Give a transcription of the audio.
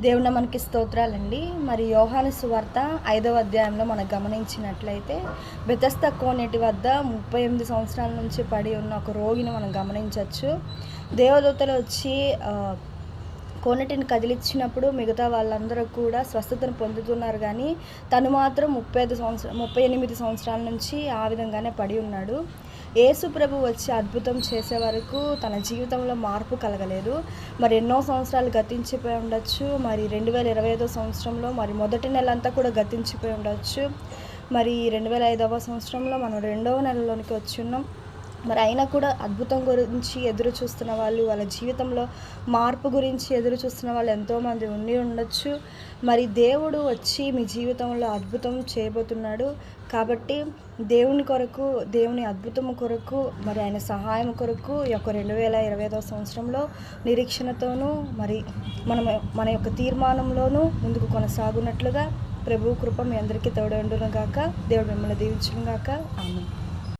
దేవుని మనకి స్తోత్రాలండి. మరి యోహాను సువార్త 5వ అధ్యాయంలో మనం గమనించినట్లయితే బెతెస్దా కోనేటి వద్ద 38 సంవత్సరాల నుంచి పడి ఉన్న ఒక రోగిని మనం గమనించవచ్చు. దేవదూతలు వచ్చి కోనేటిని కదిలించినప్పుడు మిగతా వాళ్ళందరూ కూడా స్వస్థతను పొందుతున్నారు, కానీ తను మాత్రం 38 సంవత్సరాల నుంచి ఆ విధంగానే పడి ఉన్నాడు. యేసు ప్రభు వచ్చి అద్భుతం చేసే వరకు తన జీవితంలో మార్పు కలగలేదు. మరి ఎన్నో సంవత్సరాలు గతించిపోయి ఉండొచ్చు. మరి 2025 సంవత్సరంలో మరి మొదటి నెల అంతా కూడా గతించిపోయి ఉండొచ్చు. మరి 2005వ సంవత్సరంలో మనం 2వ నెలలోనికి వచ్చి ఉన్నాం. మరి అయినా కూడా అద్భుతం గురించి ఎదురు చూస్తున్న వాళ్ళు, వాళ్ళ జీవితంలో మార్పు గురించి ఎదురు చూస్తున్న వాళ్ళు ఎంతోమంది ఉండి ఉండొచ్చు. మరి దేవుడు వచ్చి మీ జీవితంలో అద్భుతం చేయబోతున్నాడు. కాబట్టి దేవుని కొరకు, దేవుని అద్భుతం కొరకు, మరి ఆయన సహాయం కొరకు ఈ యొక్క 2025వ సంవత్సరంలో నిరీక్షణతోనూ మరి మన యొక్క తీర్మానంలోనూ ముందుకు కొనసాగునట్లుగా ప్రభు కృప మీ అందరికీ తోడైండును గాక. దేవుడు మిమ్మల్ని దీవించును గాక. ఆమేన్.